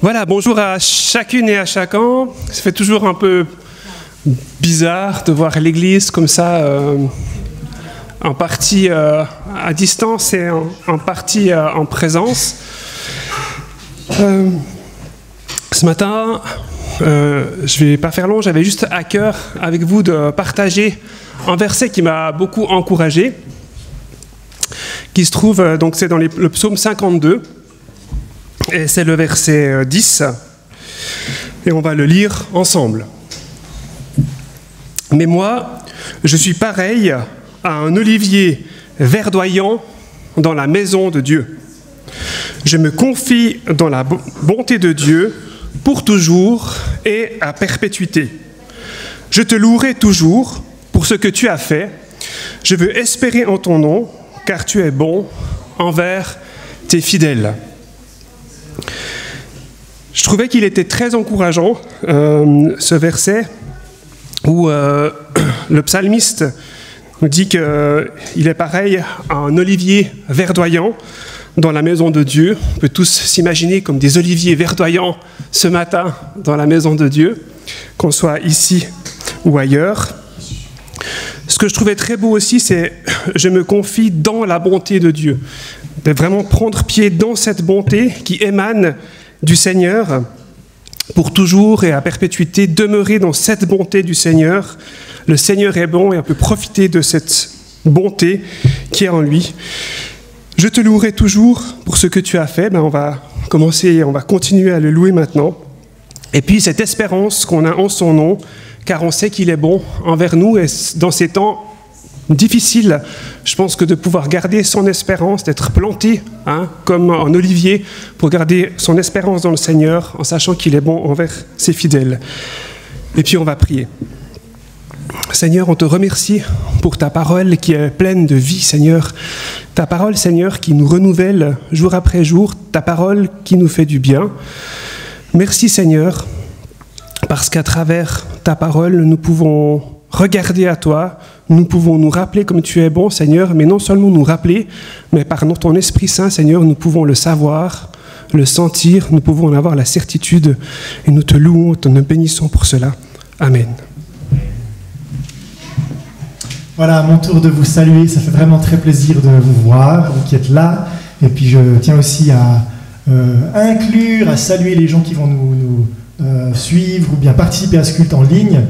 Voilà, bonjour à chacune et à chacun. Ça fait toujours un peu bizarre de voir l'église comme ça, en partie à distance et en partie en présence. Ce matin, je ne vais pas faire long, j'avais juste à cœur avec vous de partager un verset qui m'a beaucoup encouragé, qui se trouve, donc c'est dans le psaume 52, et c'est le verset 10, et on va le lire ensemble. Mais moi, je suis pareil à un olivier verdoyant dans la maison de Dieu. Je me confie dans la bonté de Dieu pour toujours et à perpétuité. Je te louerai toujours pour ce que tu as fait. Je veux espérer en ton nom, car tu es bon envers tes fidèles. Je trouvais qu'il était très encourageant, ce verset, où le psalmiste nous dit qu'il est pareil à un olivier verdoyant dans la maison de Dieu. On peut tous s'imaginer comme des oliviers verdoyants ce matin dans la maison de Dieu, qu'on soit ici ou ailleurs. Ce que je trouvais très beau aussi, c'est « je me confie dans la bonté de Dieu ». De vraiment prendre pied dans cette bonté qui émane du Seigneur pour toujours et à perpétuité, demeurer dans cette bonté du Seigneur. Le Seigneur est bon et on peut profiter de cette bonté qui est en lui. Je te louerai toujours pour ce que tu as fait. On va continuer à le louer maintenant. Et puis cette espérance qu'on a en son nom, car on sait qu'il est bon envers nous et dans ces temps difficiles, je pense que de pouvoir garder son espérance, d'être planté comme un olivier pour garder son espérance dans le Seigneur en sachant qu'il est bon envers ses fidèles. Et puis on va prier. Seigneur, on te remercie pour ta parole qui est pleine de vie, Seigneur. Ta parole, Seigneur, qui nous renouvelle jour après jour, ta parole qui nous fait du bien. Merci, Seigneur, parce qu'à travers ta parole, nous pouvons regarder à toi, nous pouvons nous rappeler comme tu es bon, Seigneur, mais non seulement nous rappeler, mais par ton Esprit Saint, Seigneur, nous pouvons le savoir, le sentir, nous pouvons en avoir la certitude, et nous te louons, te bénissons pour cela. Amen. Voilà, à mon tour de vous saluer, ça fait vraiment très plaisir de vous voir, vous qui êtes là, et puis je tiens aussi à inclure, à saluer les gens qui vont nous suivre ou bien participer à ce culte en ligne.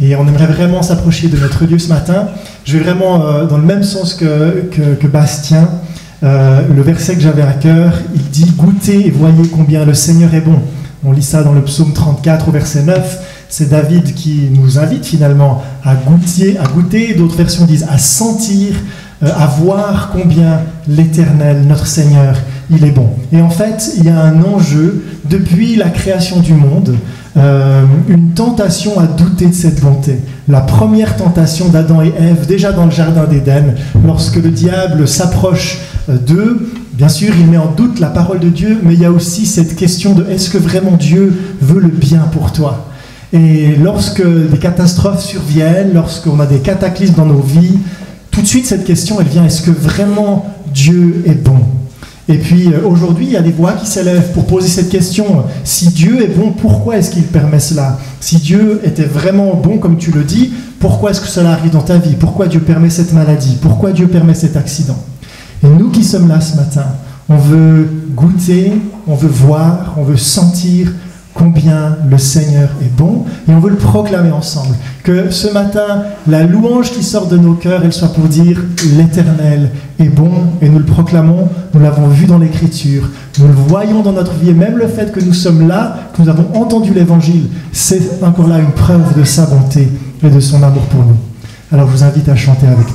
Et on aimerait vraiment s'approcher de notre Dieu ce matin. Je vais vraiment dans le même sens que Bastien. Le verset que j'avais à cœur, il dit « Goûtez et voyez combien le Seigneur est bon ». On lit ça dans le psaume 34 au verset 9. C'est David qui nous invite finalement à goûter. Et d'autres versions disent à sentir, à voir combien l'Éternel, notre Seigneur, il est bon. Et en fait, il y a un enjeu depuis la création du monde, une tentation à douter de cette bonté. La première tentation d'Adam et Ève, déjà dans le jardin d'Éden, lorsque le diable s'approche d'eux, bien sûr, il met en doute la parole de Dieu, mais il y a aussi cette question de est-ce que vraiment Dieu veut le bien pour toi ? Et lorsque des catastrophes surviennent, lorsqu'on a des cataclysmes dans nos vies, tout de suite cette question, elle vient, est-ce que vraiment Dieu est bon ? Et puis aujourd'hui, il y a des voix qui s'élèvent pour poser cette question. Si Dieu est bon, pourquoi est-ce qu'il permet cela ? Si Dieu était vraiment bon, comme tu le dis, pourquoi est-ce que cela arrive dans ta vie ? Pourquoi Dieu permet cette maladie ? Pourquoi Dieu permet cet accident ? Et nous qui sommes là ce matin, on veut goûter, on veut voir, on veut sentir combien le Seigneur est bon, et on veut le proclamer ensemble. Que ce matin, la louange qui sort de nos cœurs, elle soit pour dire « L'Éternel est bon », et nous le proclamons, nous l'avons vu dans l'Écriture, nous le voyons dans notre vie, et même le fait que nous sommes là, que nous avons entendu l'Évangile, c'est encore là une preuve de sa bonté et de son amour pour nous. Alors je vous invite à chanter avec nous.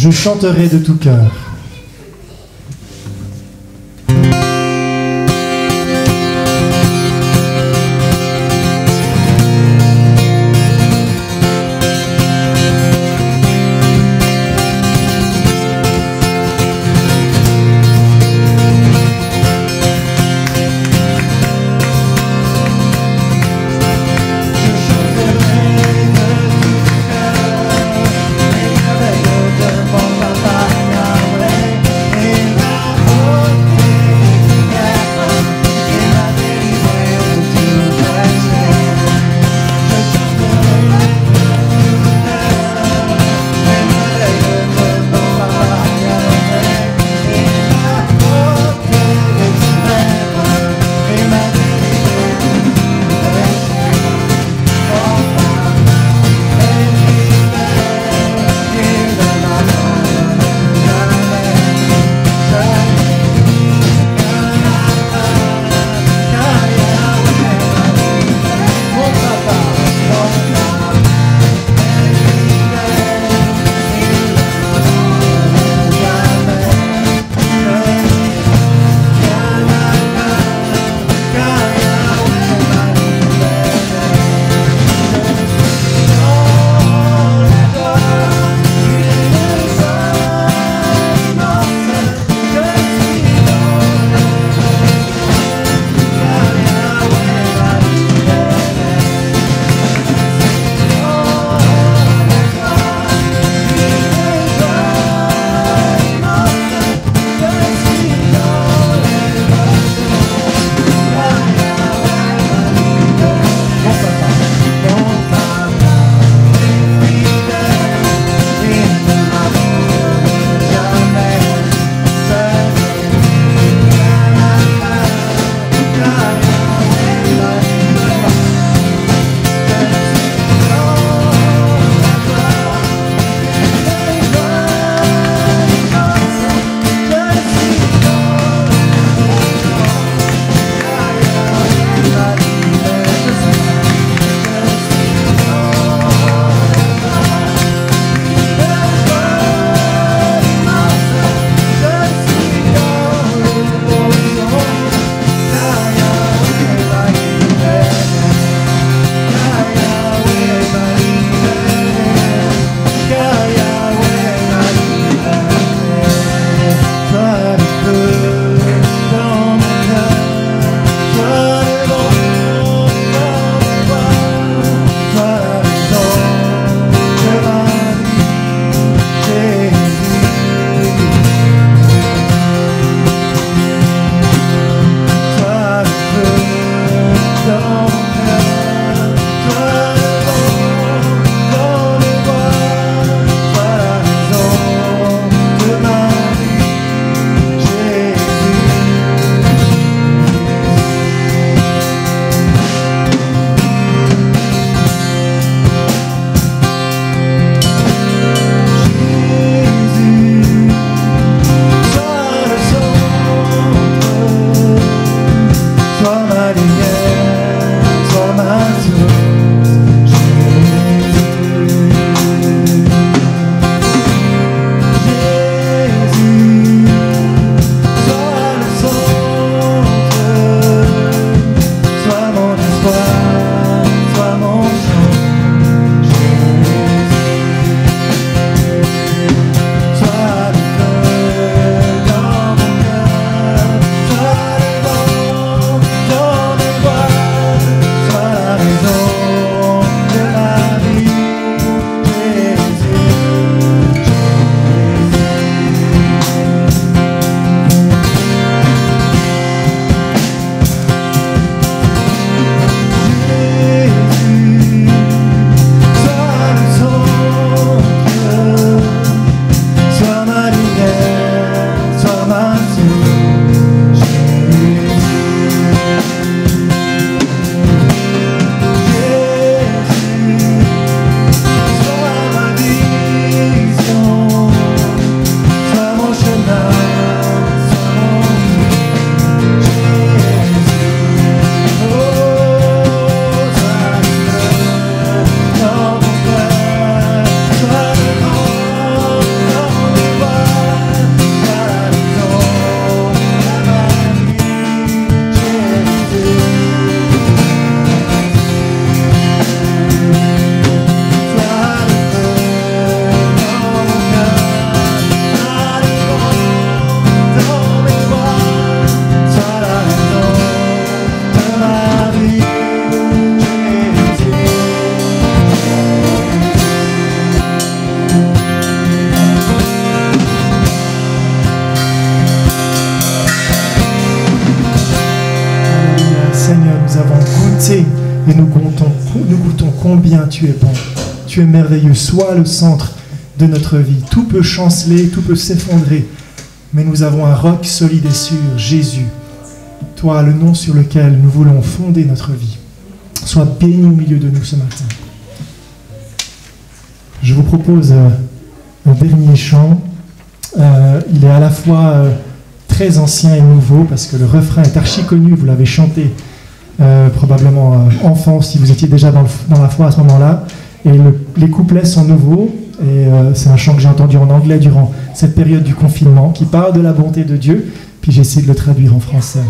Je chanterai de tout cœur. Avec le et nous goûtons combien tu es bon. Tu es merveilleux. Sois le centre de notre vie. Tout peut chanceler, tout peut s'effondrer, mais nous avons un roc solide et sûr, Jésus. Toi, le nom sur lequel nous voulons fonder notre vie. Sois béni au milieu de nous ce matin. Je vous propose un dernier chant. Il est à la fois très ancien et nouveau, parce que le refrain est archi connu, vous l'avez chanté probablement enfant, si vous étiez déjà dans la foi à ce moment-là. Et les couplets sont nouveaux, et c'est un chant que j'ai entendu en anglais durant cette période du confinement, qui parle de la bonté de Dieu, puis j'ai essayé de le traduire en français.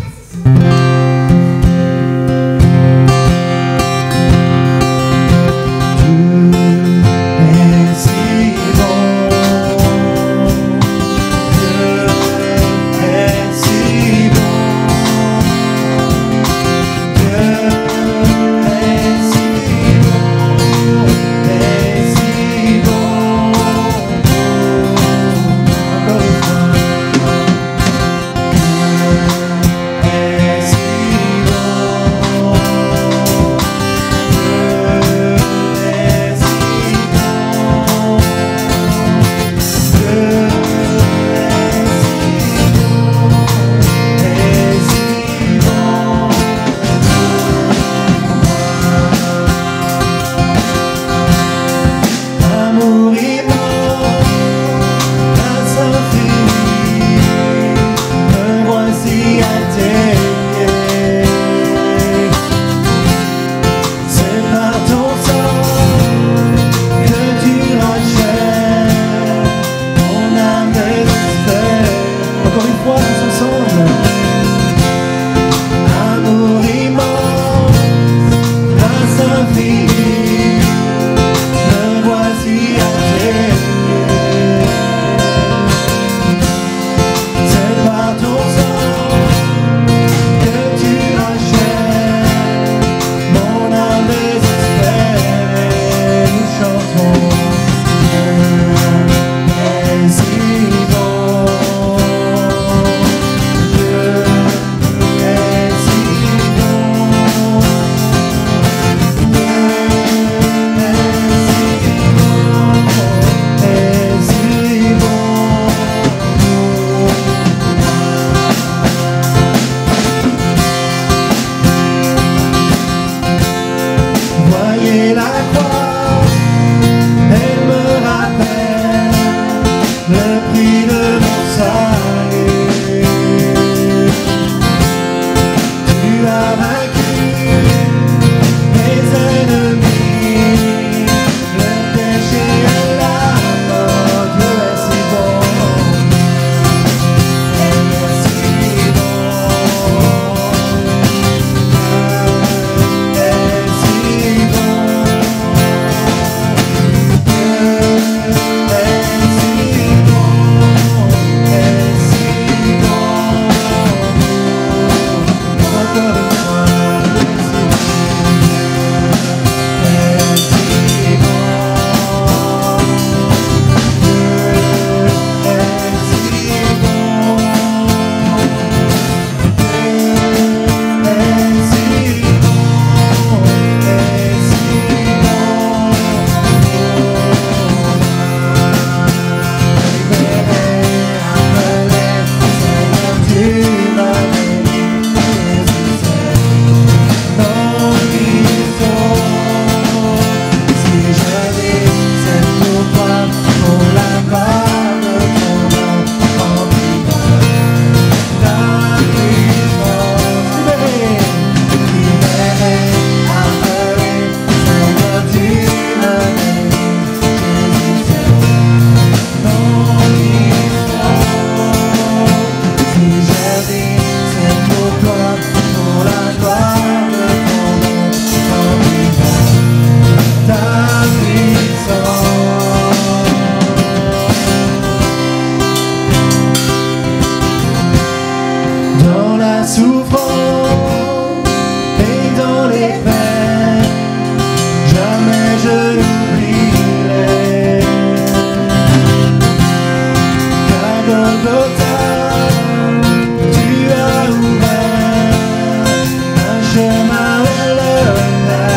chemin vers le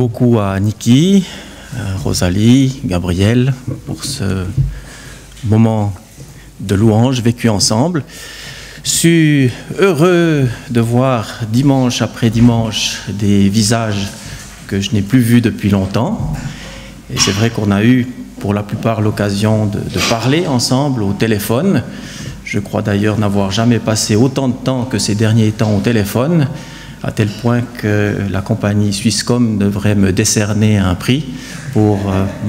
beaucoup à Niki, Rosalie, Gabriel pour ce moment de louange vécu ensemble. Je suis heureux de voir dimanche après dimanche des visages que je n'ai plus vus depuis longtemps. Et c'est vrai qu'on a eu pour la plupart l'occasion de parler ensemble au téléphone. Je crois d'ailleurs n'avoir jamais passé autant de temps que ces derniers temps au téléphone, à tel point que la compagnie Swisscom devrait me décerner un prix pour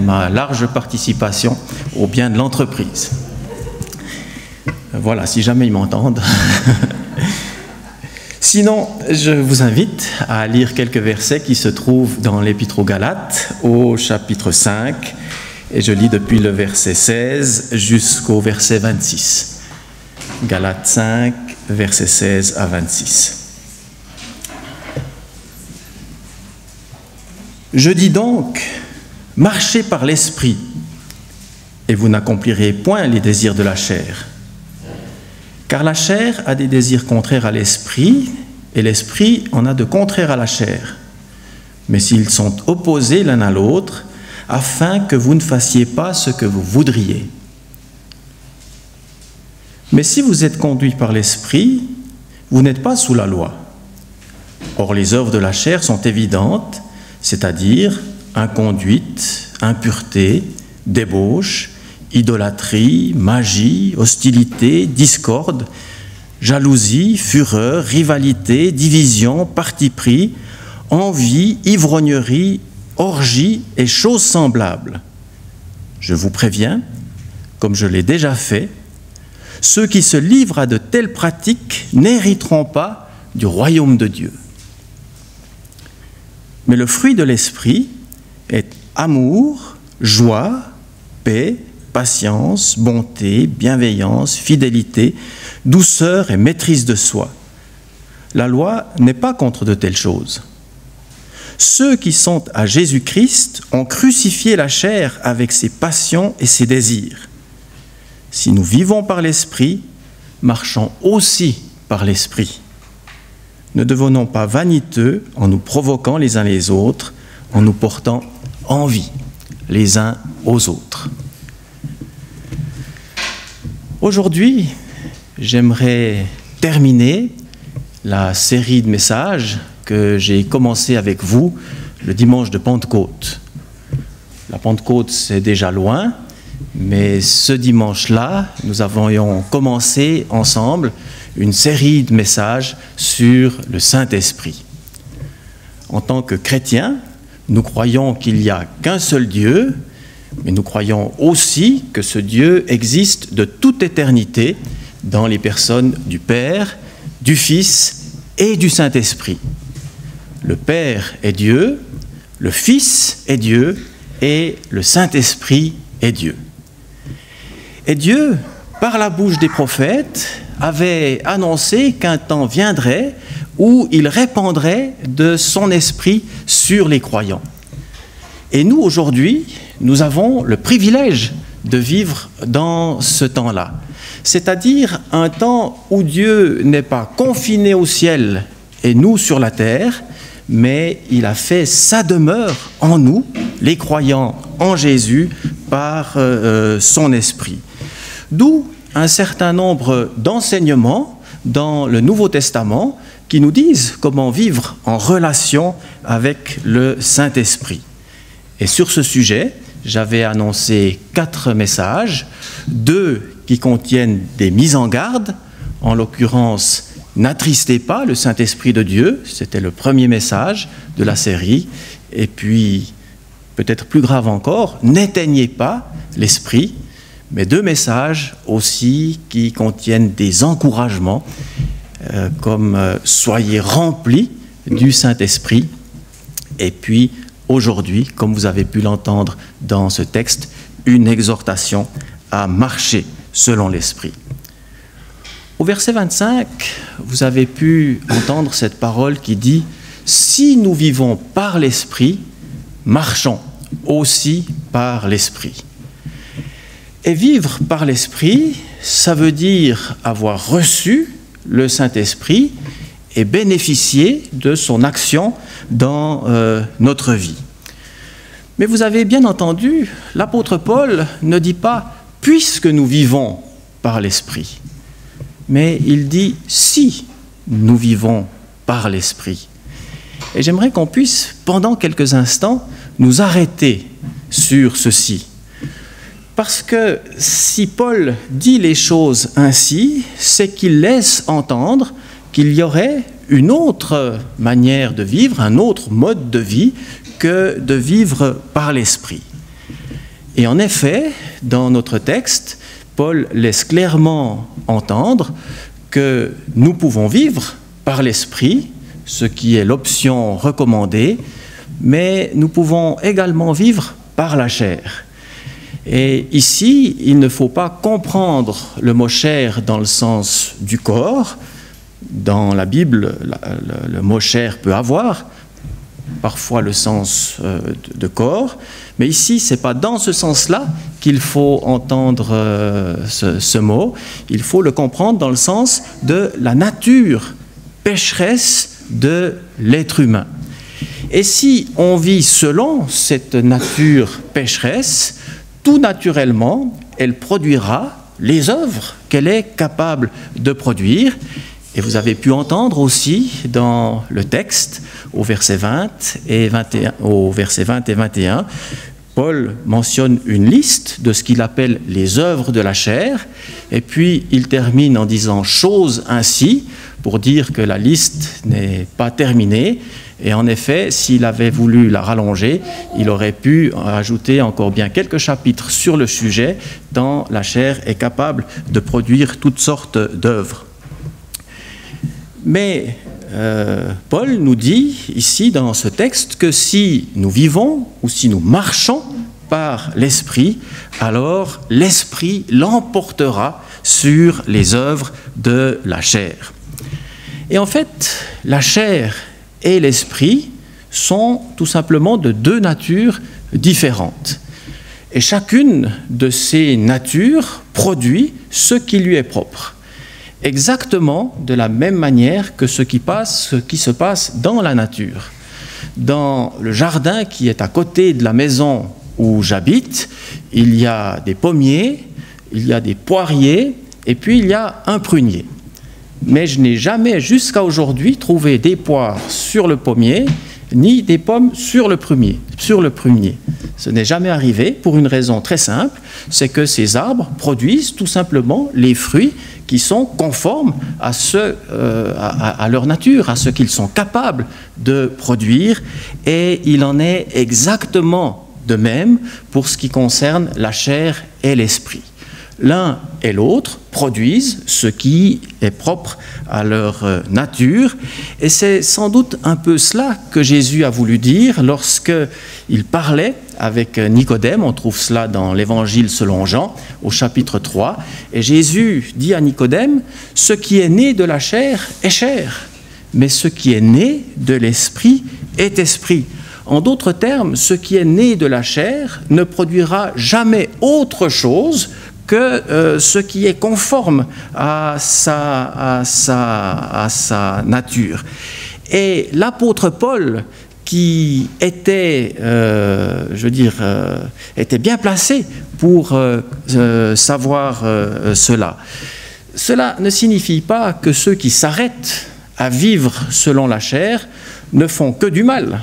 ma large participation au bien de l'entreprise. Voilà, si jamais ils m'entendent. Sinon, je vous invite à lire quelques versets qui se trouvent dans l'Épître aux Galates, au chapitre 5, et je lis depuis le verset 16 jusqu'au verset 26. Galates 5, versets 16 à 26. Je dis donc, marchez par l'esprit, et vous n'accomplirez point les désirs de la chair. Car la chair a des désirs contraires à l'esprit, et l'esprit en a de contraires à la chair. Mais s'ils sont opposés l'un à l'autre, afin que vous ne fassiez pas ce que vous voudriez. Mais si vous êtes conduits par l'esprit, vous n'êtes pas sous la loi. Or les œuvres de la chair sont évidentes, c'est-à-dire inconduite, impureté, débauche, idolâtrie, magie, hostilité, discorde, jalousie, fureur, rivalité, division, parti pris, envie, ivrognerie, orgie et choses semblables. Je vous préviens, comme je l'ai déjà fait, ceux qui se livrent à de telles pratiques n'hériteront pas du royaume de Dieu. Mais le fruit de l'esprit est amour, joie, paix, patience, bonté, bienveillance, fidélité, douceur et maîtrise de soi. La loi n'est pas contre de telles choses. Ceux qui sont à Jésus-Christ ont crucifié la chair avec ses passions et ses désirs. Si nous vivons par l'Esprit, marchons aussi par l'Esprit. Ne devenons pas vaniteux en nous provoquant les uns les autres, en nous portant envie les uns aux autres. Aujourd'hui, j'aimerais terminer la série de messages que j'ai commencé avec vous le dimanche de Pentecôte. La Pentecôte, c'est déjà loin, mais ce dimanche-là, nous avions commencé ensemble une série de messages sur le Saint-Esprit. En tant que chrétiens, nous croyons qu'il n'y a qu'un seul Dieu, mais nous croyons aussi que ce Dieu existe de toute éternité dans les personnes du Père, du Fils et du Saint-Esprit. Le Père est Dieu, le Fils est Dieu et le Saint-Esprit est Dieu. Et Dieu, par la bouche des prophètes, avait annoncé qu'un temps viendrait où il répandrait de son esprit sur les croyants. Et nous, aujourd'hui, nous avons le privilège de vivre dans ce temps-là. C'est-à-dire un temps où Dieu n'est pas confiné au ciel et nous sur la terre, mais il a fait sa demeure en nous, les croyants en Jésus, par son esprit. D'où un certain nombre d'enseignements dans le Nouveau Testament qui nous disent comment vivre en relation avec le Saint-Esprit. Et sur ce sujet, j'avais annoncé 4 messages, 2 qui contiennent des mises en garde, en l'occurrence « N'attristez pas le Saint-Esprit de Dieu », c'était le premier message de la série, et puis, peut-être plus grave encore, « N'éteignez pas l'Esprit », mais 2 messages aussi qui contiennent des encouragements, comme « Soyez remplis du Saint-Esprit », et puis, aujourd'hui, comme vous avez pu l'entendre dans ce texte, une exhortation à marcher selon l'Esprit. Au verset 25, vous avez pu entendre cette parole qui dit « Si nous vivons par l'Esprit, marchons aussi par l'Esprit ». Et vivre par l'Esprit, ça veut dire avoir reçu le Saint-Esprit et bénéficier de son action dans notre vie. Mais vous avez bien entendu, l'apôtre Paul ne dit pas « puisque nous vivons par l'Esprit », mais il dit « si nous vivons par l'Esprit ». Et j'aimerais qu'on puisse, pendant quelques instants, nous arrêter sur ceci. Parce que si Paul dit les choses ainsi, c'est qu'il laisse entendre qu'il y aurait une autre manière de vivre, un autre mode de vie que de vivre par l'Esprit. Et en effet, dans notre texte, Paul laisse clairement entendre que nous pouvons vivre par l'Esprit, ce qui est l'option recommandée, mais nous pouvons également vivre par la chair. Et ici, il ne faut pas comprendre le mot chair dans le sens du corps. Dans la Bible, le mot chair peut avoir parfois le sens de corps, mais ici, ce n'est pas dans ce sens-là qu'il faut entendre ce mot. Il faut le comprendre dans le sens de la nature pécheresse de l'être humain. Et si on vit selon cette nature pécheresse, tout naturellement, elle produira les œuvres qu'elle est capable de produire. Et vous avez pu entendre aussi dans le texte, au verset 20 et 21, Paul mentionne une liste de ce qu'il appelle les œuvres de la chair, et puis il termine en disant « chose ainsi », pour dire que la liste n'est pas terminée. Et en effet, s'il avait voulu la rallonger, il aurait pu ajouter encore bien quelques chapitres sur le sujet, tant la chair est capable de produire toutes sortes d'œuvres. Mais Paul nous dit ici dans ce texte que si nous vivons ou si nous marchons par l'Esprit, alors l'Esprit l'emportera sur les œuvres de la chair. Et en fait, la chair et l'esprit sont tout simplement de deux natures différentes. Et chacune de ces natures produit ce qui lui est propre. Exactement de la même manière que ce qui se passe dans la nature. Dans le jardin qui est à côté de la maison où j'habite, il y a des pommiers, il y a des poiriers, et puis il y a un prunier. Mais je n'ai jamais jusqu'à aujourd'hui trouvé des poires sur le pommier, ni des pommes sur le prunier. Ce n'est jamais arrivé pour une raison très simple, c'est que ces arbres produisent tout simplement les fruits qui sont conformes à leur nature, à ce qu'ils sont capables de produire, et il en est exactement de même pour ce qui concerne la chair et l'esprit. L'un et l'autre produisent ce qui est propre à leur nature. Et c'est sans doute un peu cela que Jésus a voulu dire lorsqu'il parlait avec Nicodème. On trouve cela dans l'Évangile selon Jean, au chapitre 3. Et Jésus dit à Nicodème, « Ce qui est né de la chair est chair, mais ce qui est né de l'esprit est esprit. » En d'autres termes, ce qui est né de la chair ne produira jamais autre chose que ce qui est conforme à sa nature. Et l'apôtre Paul, qui était, était bien placé pour savoir cela. Cela ne signifie pas que ceux qui s'arrêtent à vivre selon la chair ne font que du mal.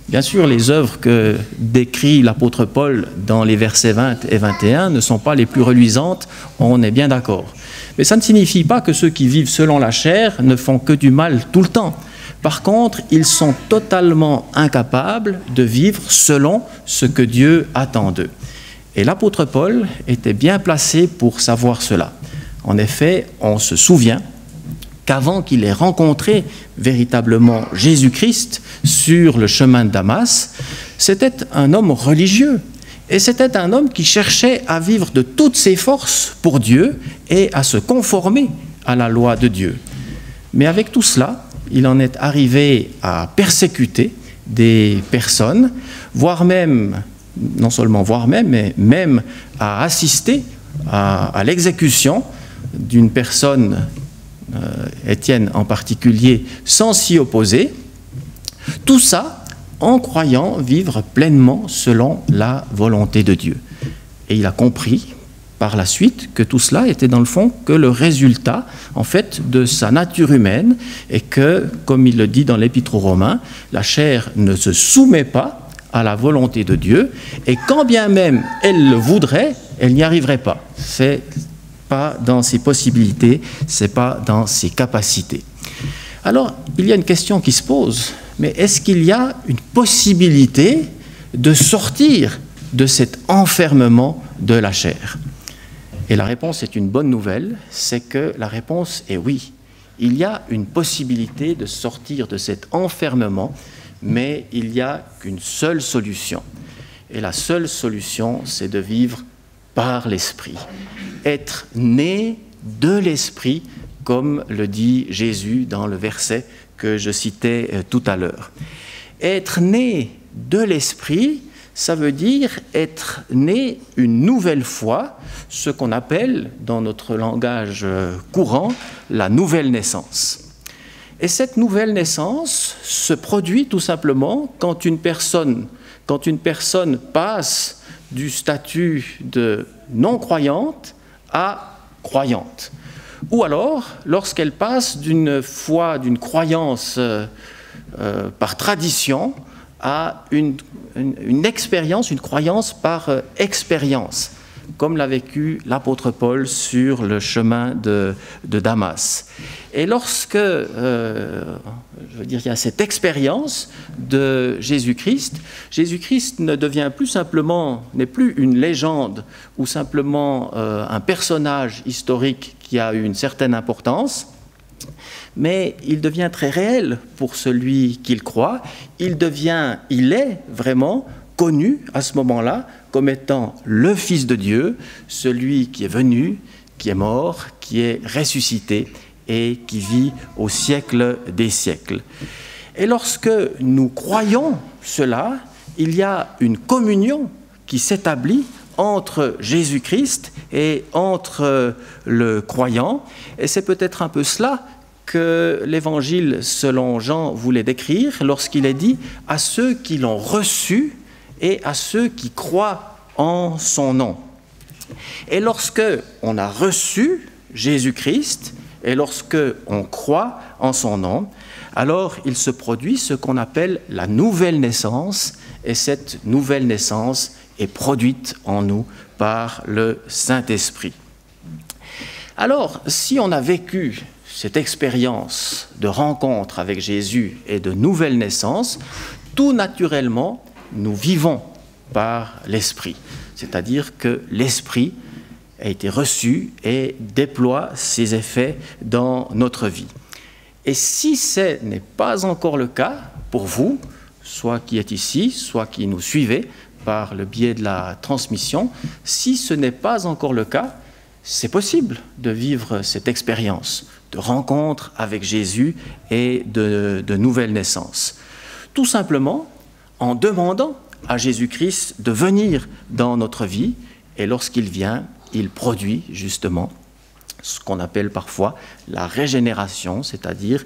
Bien sûr, les œuvres que décrit l'apôtre Paul dans les versets 20 et 21 ne sont pas les plus reluisantes, on est bien d'accord. Mais ça ne signifie pas que ceux qui vivent selon la chair ne font que du mal tout le temps. Par contre, ils sont totalement incapables de vivre selon ce que Dieu attend d'eux. Et l'apôtre Paul était bien placé pour savoir cela. En effet, on se souvient qu'avant qu'il ait rencontré véritablement Jésus-Christ sur le chemin de Damas, c'était un homme religieux. Et c'était un homme qui cherchait à vivre de toutes ses forces pour Dieu et à se conformer à la loi de Dieu. Mais avec tout cela, il en est arrivé à persécuter des personnes, voire même, non seulement voire même, mais même à assister à l'exécution d'une personne Étienne en particulier, sans s'y opposer, tout ça en croyant vivre pleinement selon la volonté de Dieu. Et il a compris par la suite que tout cela était dans le fond que le résultat en fait de sa nature humaine et que, comme il le dit dans l'Épître aux Romains, la chair ne se soumet pas à la volonté de Dieu et quand bien même elle le voudrait, elle n'y arriverait pas. C'est pas dans ses possibilités, c'est pas dans ses capacités. Alors, il y a une question qui se pose, mais est-ce qu'il y a une possibilité de sortir de cet enfermement de la chair? Et la réponse est une bonne nouvelle, c'est que la réponse est oui. Il y a une possibilité de sortir de cet enfermement, mais il n'y a qu'une seule solution. Et la seule solution, c'est de vivre par l'Esprit. Être né de l'Esprit, comme le dit Jésus dans le verset que je citais tout à l'heure. Être né de l'Esprit, ça veut dire être né une nouvelle fois, ce qu'on appelle, dans notre langage courant, la nouvelle naissance. Et cette nouvelle naissance se produit tout simplement quand une personne passe du statut de non-croyante à croyante. Ou alors, lorsqu'elle passe d'une foi, d'une croyance par tradition, à une expérience, une croyance par expérience, comme l'a vécu l'apôtre Paul sur le chemin de Damas. Et lorsque, il y a cette expérience de Jésus-Christ, Jésus-Christ ne devient plus simplement, n'est plus une légende ou simplement un personnage historique qui a eu une certaine importance, mais il devient très réel pour celui qui le croit. Il est vraiment connu à ce moment-là comme étant le Fils de Dieu, celui qui est venu, qui est mort, qui est ressuscité et qui vit au siècle des siècles. Et lorsque nous croyons cela, il y a une communion qui s'établit entre Jésus-Christ et entre le croyant. Et c'est peut-être un peu cela que l'Évangile selon Jean voulait décrire lorsqu'il est dit « à ceux qui l'ont reçu et à ceux qui croient en son nom ». Et lorsque on a reçu Jésus-Christ et lorsque on croit en son nom, alors il se produit ce qu'on appelle la nouvelle naissance, et cette nouvelle naissance est produite en nous par le Saint-Esprit. Alors, si on a vécu cette expérience de rencontre avec Jésus et de nouvelle naissance, tout naturellement, nous vivons par l'Esprit. C'est-à-dire que l'Esprit a été reçu et déploie ses effets dans notre vie. Et si ce n'est pas encore le cas pour vous, soit qui êtes ici, soit qui nous suivez par le biais de la transmission, si ce n'est pas encore le cas, c'est possible de vivre cette expérience de rencontre avec Jésus et de nouvelle naissance. Tout simplement en demandant à Jésus-Christ de venir dans notre vie, et lorsqu'il vient, il produit justement ce qu'on appelle parfois la régénération, c'est-à-dire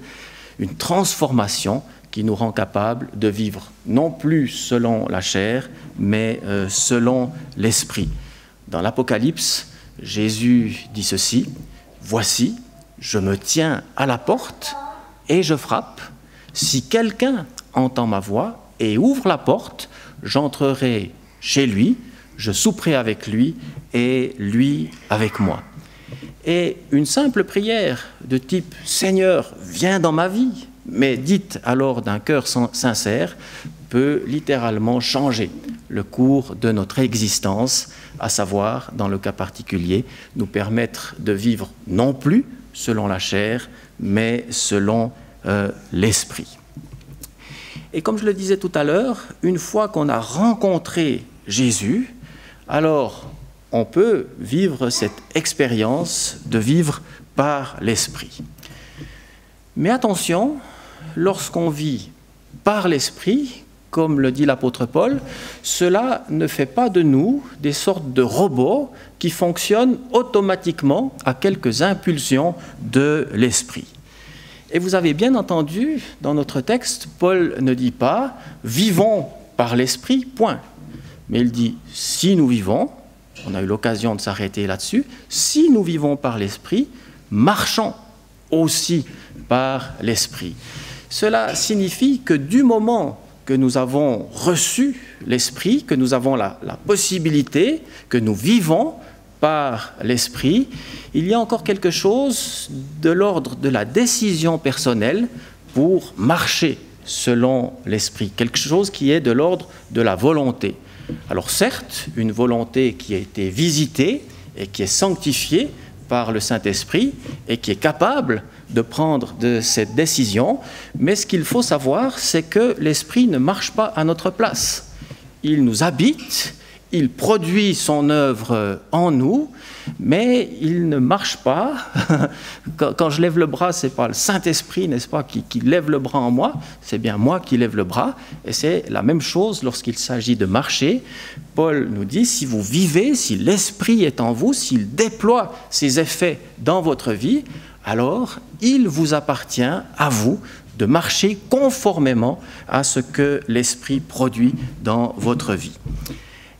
une transformation qui nous rend capables de vivre non plus selon la chair, mais selon l'Esprit. Dans l'Apocalypse, Jésus dit ceci, « Voici, je me tiens à la porte et je frappe. Si quelqu'un entend ma voix et ouvre la porte, j'entrerai chez lui, je souperai avec lui et lui avec moi. » Et une simple prière de type « Seigneur, viens dans ma vie », mais dite alors d'un cœur sincère, peut littéralement changer le cours de notre existence, à savoir, dans le cas particulier, nous permettre de vivre non plus selon la chair, mais selon l'Esprit. Et comme je le disais tout à l'heure, une fois qu'on a rencontré Jésus, alors on peut vivre cette expérience de vivre par l'Esprit. Mais attention, lorsqu'on vit par l'Esprit, comme le dit l'apôtre Paul, cela ne fait pas de nous des sortes de robots qui fonctionnent automatiquement à quelques impulsions de l'esprit. Et vous avez bien entendu, dans notre texte, Paul ne dit pas « vivons par l'esprit, point ». Mais il dit « si nous vivons », on a eu l'occasion de s'arrêter là-dessus, « si nous vivons par l'esprit, marchons aussi par l'esprit ». Cela signifie que du moment que nous avons reçu l'esprit, que nous avons la possibilité, que nous vivons par l'esprit, il y a encore quelque chose de l'ordre de la décision personnelle pour marcher selon l'esprit, quelque chose qui est de l'ordre de la volonté. Alors certes, une volonté qui a été visitée et qui est sanctifiée par le Saint-Esprit et qui est capable de prendre de cette décision, mais ce qu'il faut savoir, c'est que l'Esprit ne marche pas à notre place. Il nous habite, il produit son œuvre en nous, mais il ne marche pas. Quand je lève le bras, ce n'est pas le Saint-Esprit, n'est-ce pas, qui lève le bras en moi, c'est bien moi qui lève le bras, et c'est la même chose lorsqu'il s'agit de marcher. Paul nous dit, si vous vivez, si l'Esprit est en vous, s'il déploie ses effets dans votre vie, alors il vous appartient à vous de marcher conformément à ce que l'Esprit produit dans votre vie.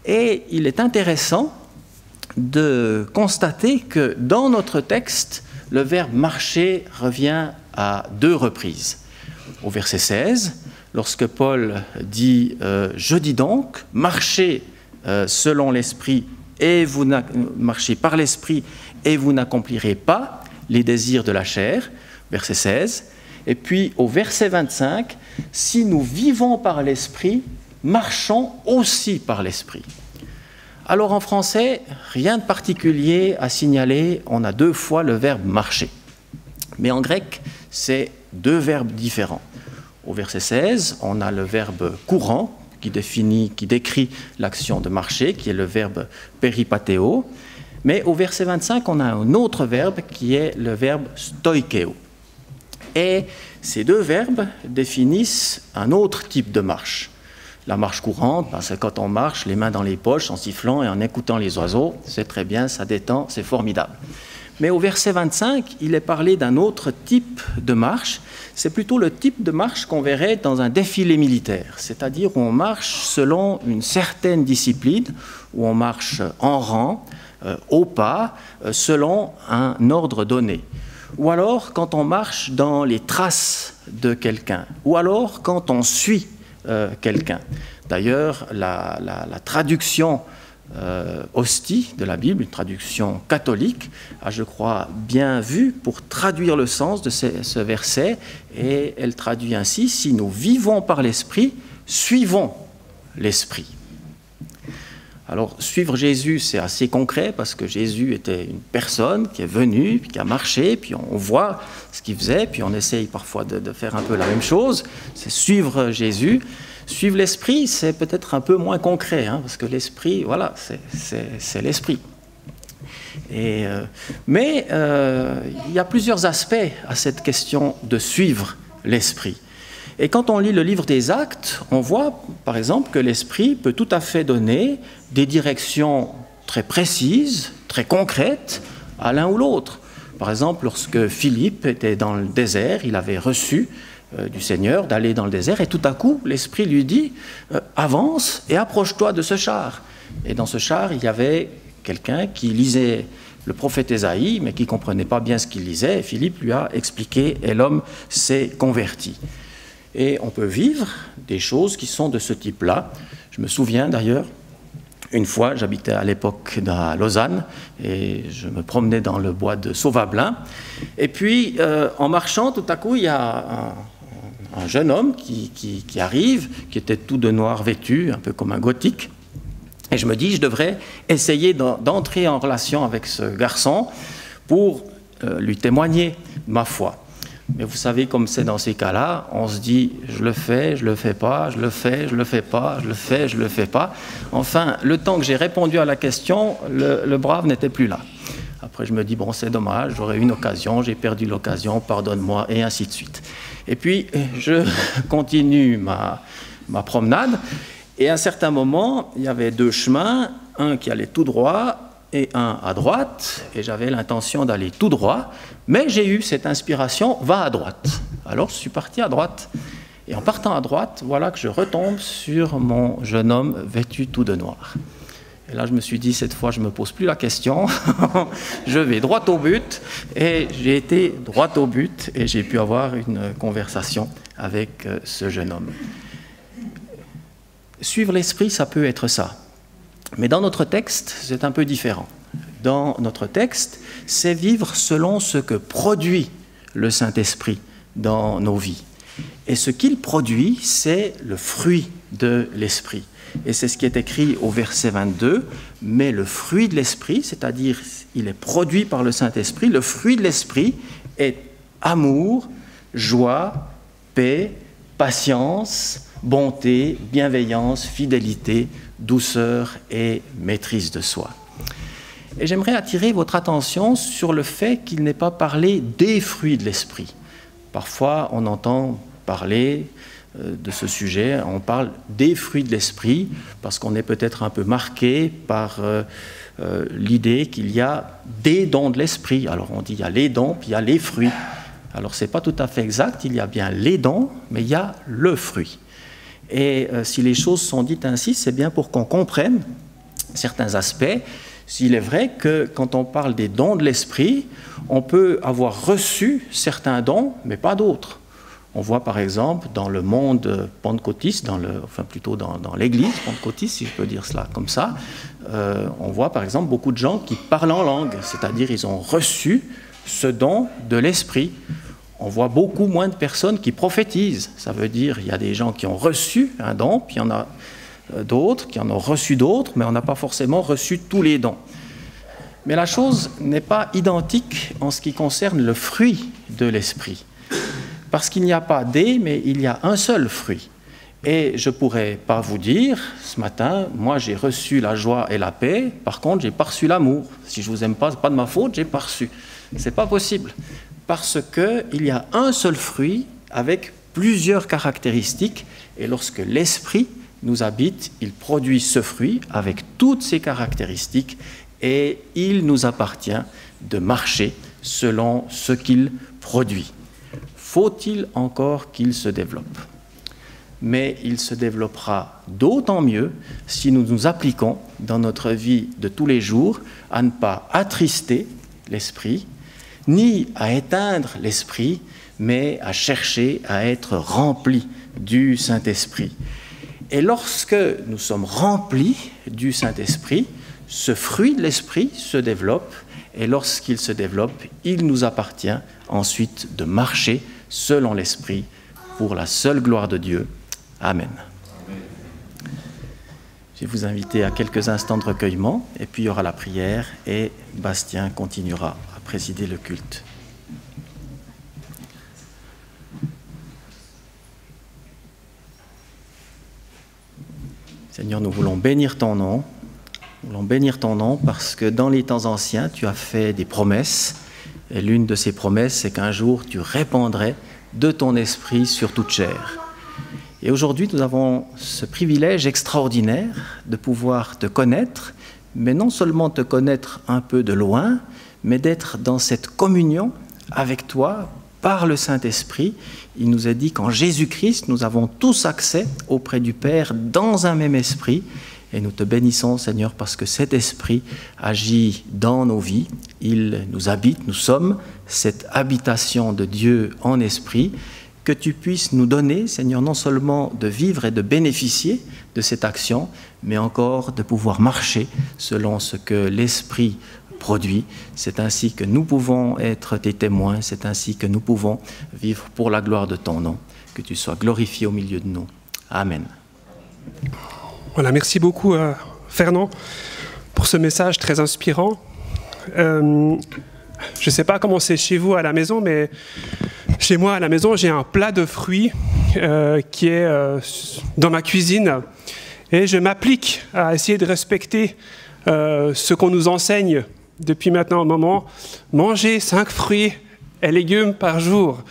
Et il est intéressant de constater que dans notre texte, le verbe « marcher » revient à 2 reprises. Au verset 16, lorsque Paul dit « Je dis donc, marchez selon l'Esprit et vous marchez par l'Esprit et vous n'accomplirez pas les désirs de la chair », verset 16. Et puis au verset 25, « Si nous vivons par l'Esprit, marchons aussi par l'Esprit ». Alors en français, rien de particulier à signaler, on a 2 fois le verbe « marcher ». Mais en grec, c'est 2 verbes différents. Au verset 16, on a le verbe « courant » qui décrit l'action de marcher, qui est le verbe « peripateo ». Mais au verset 25, on a un autre verbe qui est le verbe « stoikeo ». Et ces 2 verbes définissent un autre type de marche. La marche courante, c'est quand on marche les mains dans les poches en sifflant et en écoutant les oiseaux. C'est très bien, ça détend, c'est formidable. Mais au verset 25, il est parlé d'un autre type de marche. C'est plutôt le type de marche qu'on verrait dans un défilé militaire, c'est-à-dire où on marche selon une certaine discipline, où on marche en rang, au pas, selon un ordre donné. Ou alors quand on marche dans les traces de quelqu'un, ou alors quand on suit quelqu'un. D'ailleurs, la traduction hostie de la Bible, une traduction catholique, a, je crois, bien vu pour traduire le sens de ce verset, et elle traduit ainsi « Si nous vivons par l'Esprit, suivons l'Esprit ». Alors, suivre Jésus, c'est assez concret parce que Jésus était une personne qui est venue, puis qui a marché, puis on voit ce qu'il faisait, puis on essaye parfois de faire un peu la même chose. C'est suivre Jésus. Suivre l'Esprit, c'est peut-être un peu moins concret, parce que l'Esprit, voilà, c'est l'Esprit. Mais il y a plusieurs aspects à cette question de suivre l'Esprit. Et quand on lit le livre des Actes, on voit, par exemple, que l'Esprit peut tout à fait donner des directions très précises, très concrètes, à l'un ou l'autre. Par exemple, lorsque Philippe était dans le désert, il avait reçu du Seigneur d'aller dans le désert, et tout à coup, l'Esprit lui dit « Avance et approche-toi de ce char ». Et dans ce char, il y avait quelqu'un qui lisait le prophète Ésaïe, mais qui ne comprenait pas bien ce qu'il lisait, et Philippe lui a expliqué, et l'homme s'est converti. Et on peut vivre des choses qui sont de ce type-là. Je me souviens d'ailleurs, une fois, j'habitais à l'époque à Lausanne, et je me promenais dans le bois de Sauvablin, et puis en marchant, tout à coup, il y a un jeune homme qui arrive, qui était tout de noir vêtu, un peu comme un gothique, et je me dis, je devrais essayer d'entrer en relation avec ce garçon pour lui témoigner ma foi. Mais vous savez, comme c'est dans ces cas-là, on se dit, je le fais pas, je le fais, je le fais pas, je le fais, je le fais pas. Enfin, le temps que j'ai répondu à la question, le brave n'était plus là. Après, je me dis, bon, c'est dommage, j'aurais eu une occasion, j'ai perdu l'occasion, pardonne-moi, et ainsi de suite. Et puis, je continue ma promenade. Et à un certain moment, il y avait 2 chemins, un qui allait tout droit et un à droite. Et j'avais l'intention d'aller tout droit, mais j'ai eu cette inspiration, va à droite. Alors je suis parti à droite. Et en partant à droite, voilà que je retombe sur mon jeune homme vêtu tout de noir. Et là, je me suis dit, cette fois, je ne me pose plus la question, je vais droit au but. Et j'ai été droit au but et j'ai pu avoir une conversation avec ce jeune homme. Suivre l'esprit, ça peut être ça. Mais dans notre texte, c'est un peu différent. Dans notre texte, c'est vivre selon ce que produit le Saint-Esprit dans nos vies. Et ce qu'il produit, c'est le fruit de l'esprit. Et c'est ce qui est écrit au verset 22, mais le fruit de l'esprit, c'est-à-dire il est produit par le Saint-Esprit, le fruit de l'esprit est amour, joie, paix, patience, bonté, bienveillance, fidélité, douceur et maîtrise de soi. Et j'aimerais attirer votre attention sur le fait qu'il n'est pas parlé des fruits de l'esprit. Parfois, on entend parler de ce sujet, on parle des fruits de l'esprit, parce qu'on est peut-être un peu marqué par l'idée qu'il y a des dons de l'esprit. Alors on dit il y a les dons, puis il y a les fruits. Alors ce n'est pas tout à fait exact, il y a bien les dons, mais il y a le fruit. Et si les choses sont dites ainsi, c'est bien pour qu'on comprenne certains aspects. S'il est vrai que quand on parle des dons de l'esprit, on peut avoir reçu certains dons, mais pas d'autres. On voit par exemple dans le monde pentecôtiste, enfin plutôt dans l'église pentecôtiste, si je peux dire cela comme ça, on voit par exemple beaucoup de gens qui parlent en langue, c'est-à-dire ils ont reçu ce don de l'esprit. On voit beaucoup moins de personnes qui prophétisent, ça veut dire il y a des gens qui ont reçu un don, puis il y en a d'autres qui en ont reçu d'autres, mais on n'a pas forcément reçu tous les dons. Mais la chose n'est pas identique en ce qui concerne le fruit de l'esprit. Parce qu'il n'y a pas des, mais il y a un seul fruit. Et je ne pourrais pas vous dire, ce matin, moi j'ai reçu la joie et la paix, par contre j'ai pas reçu l'amour. Si je ne vous aime pas, ce n'est pas de ma faute, j'ai pas reçu. Ce n'est pas possible. Parce qu'il y a un seul fruit avec plusieurs caractéristiques, et lorsque l'esprit nous habite, il produit ce fruit avec toutes ses caractéristiques, et il nous appartient de marcher selon ce qu'il produit. Faut-il encore qu'il se développe? Mais il se développera d'autant mieux si nous nous appliquons dans notre vie de tous les jours à ne pas attrister l'esprit, ni à éteindre l'esprit, mais à chercher à être remplis du Saint-Esprit. Et lorsque nous sommes remplis du Saint-Esprit, ce fruit de l'esprit se développe, et lorsqu'il se développe, il nous appartient ensuite de marcher selon l'Esprit, pour la seule gloire de Dieu. Amen. Je vais vous inviter à quelques instants de recueillement, et puis il y aura la prière, et Bastien continuera à présider le culte. Seigneur, nous voulons bénir ton nom. Nous voulons bénir ton nom parce que dans les temps anciens, tu as fait des promesses. Et l'une de ces promesses, c'est qu'un jour, tu répandrais de ton esprit sur toute chair. Et aujourd'hui, nous avons ce privilège extraordinaire de pouvoir te connaître, mais non seulement te connaître un peu de loin, mais d'être dans cette communion avec toi par le Saint-Esprit. Il nous est dit qu'en Jésus-Christ, nous avons tous accès auprès du Père dans un même esprit. Et nous te bénissons, Seigneur, parce que cet esprit agit dans nos vies. Il nous habite, nous sommes cette habitation de Dieu en esprit. Que tu puisses nous donner, Seigneur, non seulement de vivre et de bénéficier de cette action, mais encore de pouvoir marcher selon ce que l'esprit produit. C'est ainsi que nous pouvons être tes témoins, c'est ainsi que nous pouvons vivre pour la gloire de ton nom. Que tu sois glorifié au milieu de nous. Amen. Voilà, merci beaucoup Fernand pour ce message très inspirant. Je ne sais pas comment c'est chez vous à la maison, mais chez moi à la maison, j'ai un plat de fruits qui est dans ma cuisine et je m'applique à essayer de respecter ce qu'on nous enseigne depuis maintenant un moment, manger 5 fruits et légumes par jour.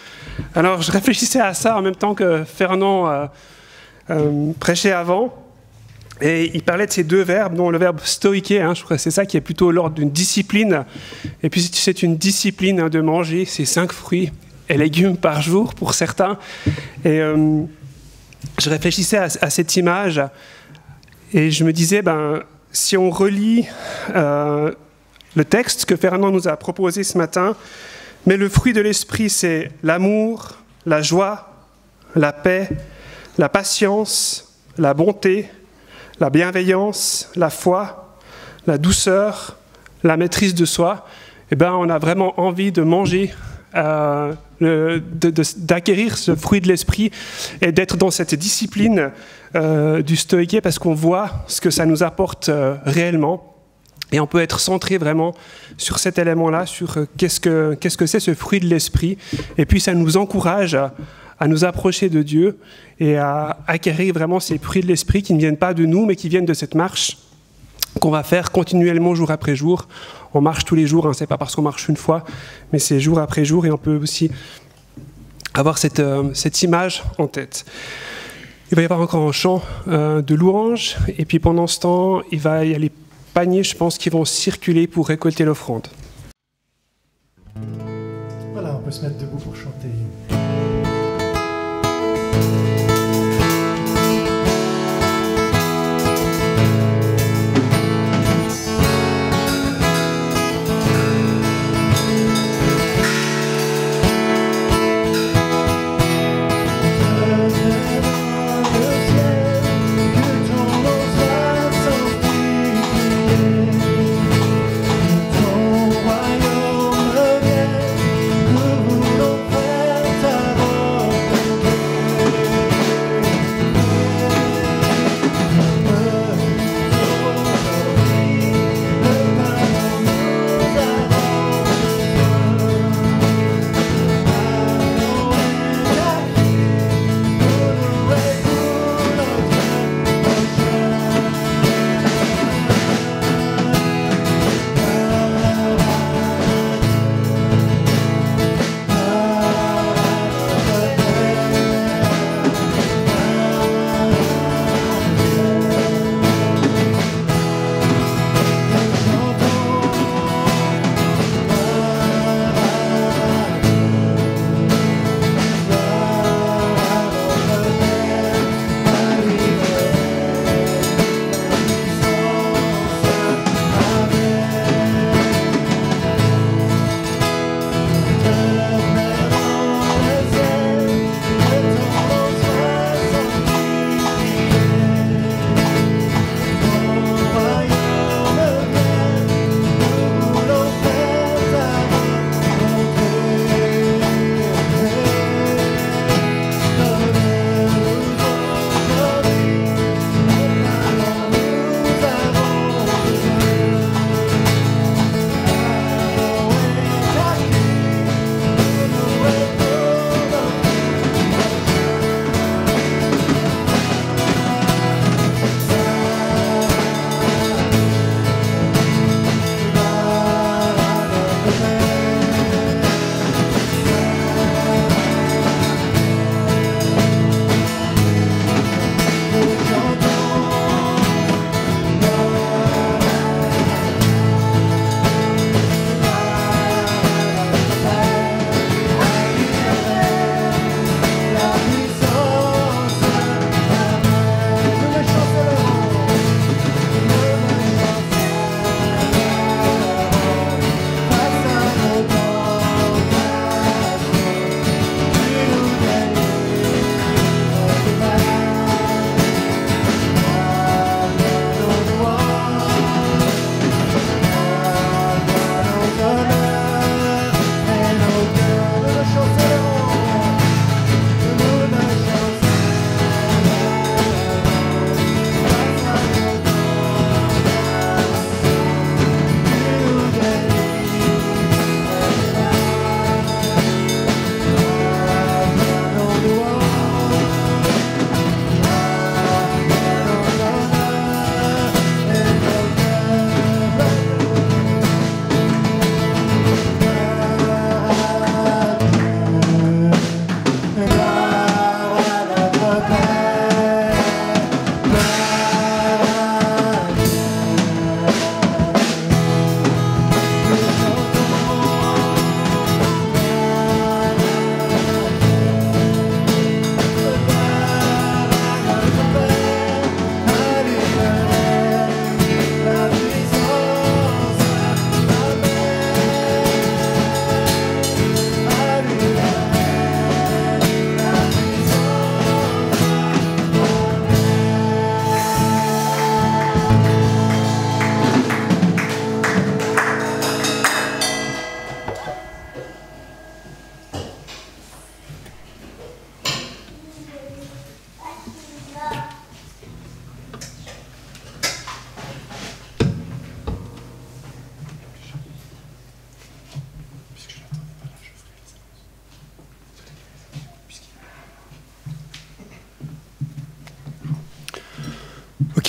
Alors je réfléchissais à ça en même temps que Fernand prêchait avant. Et il parlait de ces deux verbes, dont le verbe stoïquer, je crois que c'est ça qui est plutôt l'ordre d'une discipline. Et puis c'est une discipline de manger ces 5 fruits et légumes par jour pour certains. Et je réfléchissais à cette image et je me disais, si on relit le texte que Fernand nous a proposé ce matin, mais le fruit de l'esprit, c'est l'amour, la joie, la paix, la patience, la bonté, la bienveillance, la foi, la douceur, la maîtrise de soi. On a vraiment envie de manger, d'acquérir ce fruit de l'esprit et d'être dans cette discipline du stoïqué parce qu'on voit ce que ça nous apporte réellement. Et on peut être centré vraiment sur cet élément-là, sur qu'est-ce que c'est ce fruit de l'esprit. Et puis ça nous encourage à nous approcher de Dieu et à acquérir vraiment ces fruits de l'esprit qui ne viennent pas de nous, mais qui viennent de cette marche qu'on va faire continuellement jour après jour. On marche tous les jours, c'est pas parce qu'on marche une fois, mais c'est jour après jour, et on peut aussi avoir cette image en tête. Il va y avoir encore un chant de louange, et puis pendant ce temps, il va y aller paniers, je pense, qui vont circuler pour récolter l'offrande. Voilà, on peut se mettre debout pour chanter. Ton royaume revienne, que vous l'offrez.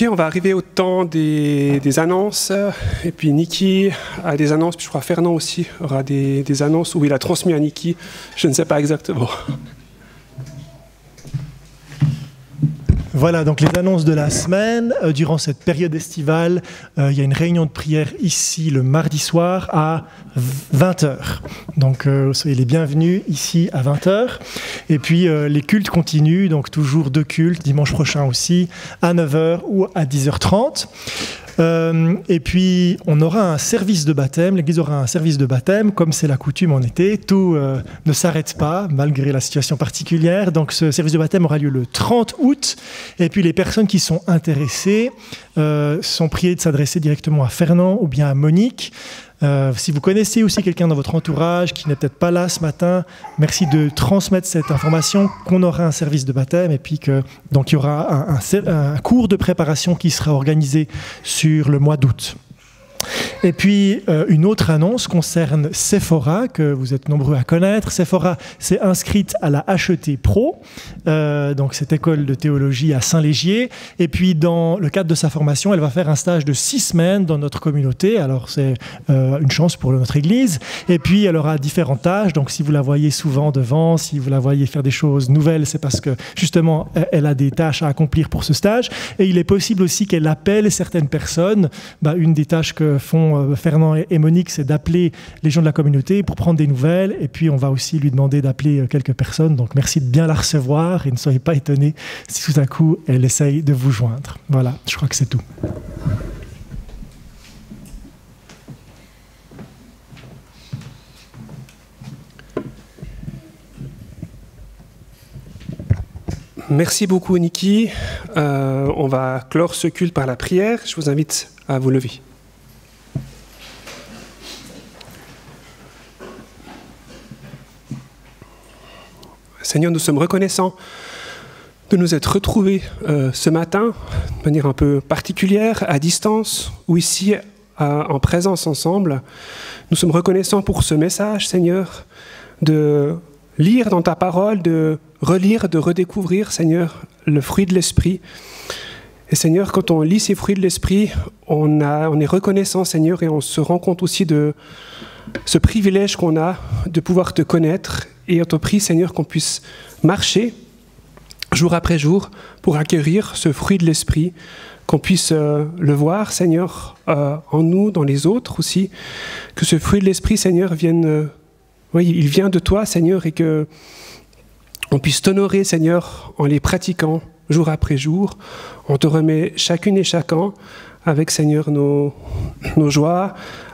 Ok, on va arriver au temps des annonces. Et puis Niki a des annonces, puis je crois Fernand aussi aura des annonces où il a transmis à Niki. Je ne sais pas exactement. Voilà, donc les annonces de la semaine. Durant cette période estivale, il y a une réunion de prière ici le mardi soir à 20h. Donc soyez les bienvenus ici à 20h. Et puis les cultes continuent, donc toujours 2 cultes, dimanche prochain aussi, à 9h ou à 10h30. Et puis, on aura un service de baptême. L'Église aura un service de baptême, comme c'est la coutume en été. Tout ne s'arrête pas, malgré la situation particulière. Donc, ce service de baptême aura lieu le 30 août. Et puis, les personnes qui sont intéressées sont priées de s'adresser directement à Fernand ou bien à Monique. Si vous connaissez aussi quelqu'un dans votre entourage qui n'est peut-être pas là ce matin, merci de transmettre cette information qu'on aura un service de baptême et puis donc il y aura un cours de préparation qui sera organisé sur le mois d'août. Et puis, une autre annonce concerne Sephora, que vous êtes nombreux à connaître. Sephora s'est inscrite à la HET Pro, donc cette école de théologie à Saint-Légier. Et puis, dans le cadre de sa formation, elle va faire un stage de 6 semaines dans notre communauté. Alors, c'est une chance pour notre Église. Et puis, elle aura différents tâches. Donc, si vous la voyez souvent devant, si vous la voyez faire des choses nouvelles, c'est parce que, justement, elle a des tâches à accomplir pour ce stage. Et il est possible aussi qu'elle appelle certaines personnes. Une des tâches que font Fernand et Monique, c'est d'appeler les gens de la communauté pour prendre des nouvelles, et puis on va aussi lui demander d'appeler quelques personnes. Donc merci de bien la recevoir et ne soyez pas étonnés si tout à coup elle essaye de vous joindre. Voilà, je crois que c'est tout. Merci beaucoup Niki. On va clore ce culte par la prière. Je vous invite à vous lever. Seigneur, nous sommes reconnaissants de nous être retrouvés ce matin de manière un peu particulière, à distance ou ici en présence ensemble. Nous sommes reconnaissants pour ce message, Seigneur, de lire dans ta parole, de relire, de redécouvrir, Seigneur, le fruit de l'Esprit. Et Seigneur, quand on lit ces fruits de l'Esprit, on est reconnaissant, Seigneur, et on se rend compte aussi de ce privilège qu'on a de pouvoir te connaître. Et on te prie, Seigneur, qu'on puisse marcher jour après jour pour acquérir ce fruit de l'Esprit, qu'on puisse le voir, Seigneur, en nous, dans les autres aussi, que ce fruit de l'Esprit, Seigneur, il vient de toi, Seigneur, et que on puisse t'honorer, Seigneur, en les pratiquant jour après jour. On te remet chacune et chacun avec, Seigneur, nos joies,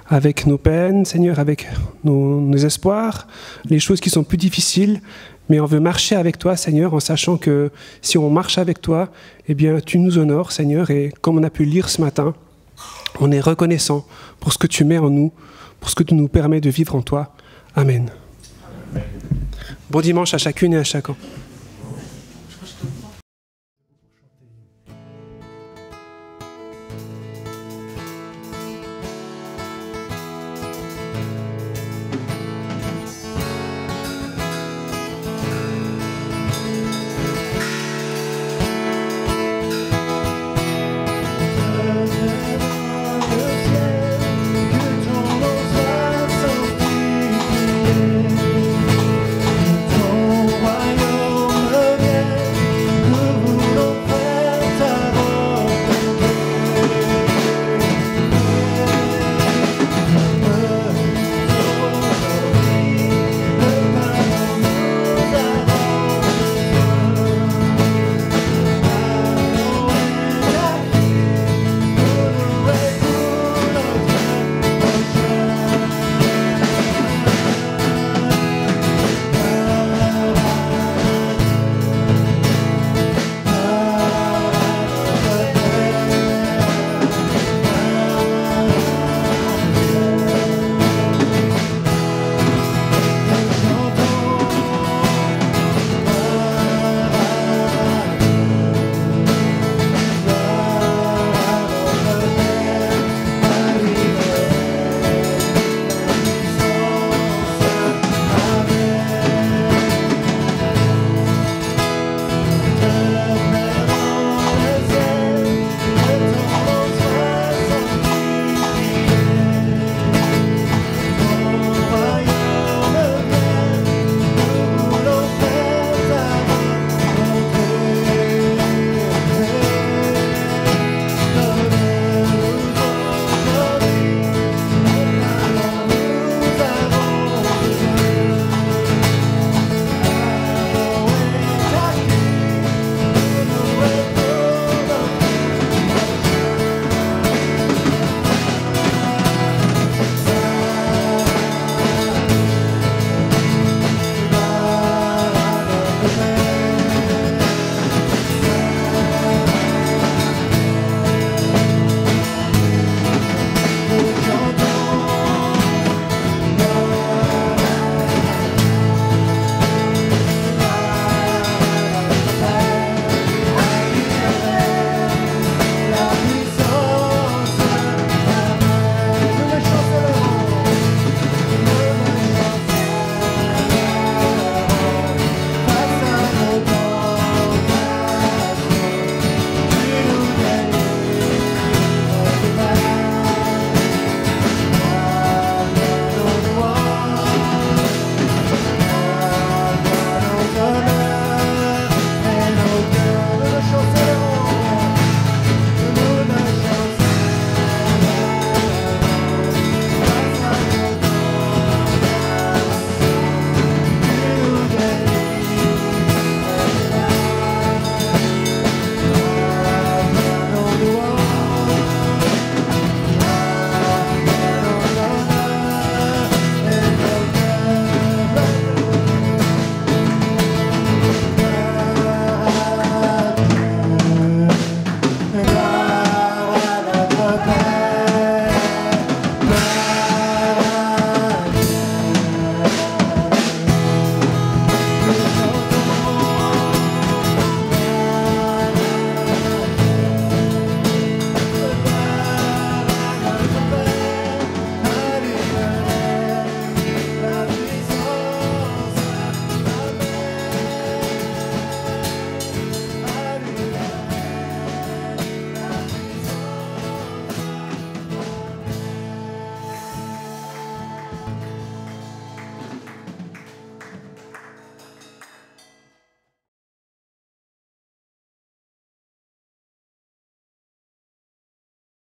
avec nos peines, Seigneur, avec nos espoirs, les choses qui sont plus difficiles, mais on veut marcher avec toi, Seigneur, en sachant que si on marche avec toi, eh bien, tu nous honores, Seigneur, et comme on a pu le lire ce matin, on est reconnaissant pour ce que tu mets en nous, pour ce que tu nous permets de vivre en toi. Amen. Bon dimanche à chacune et à chacun.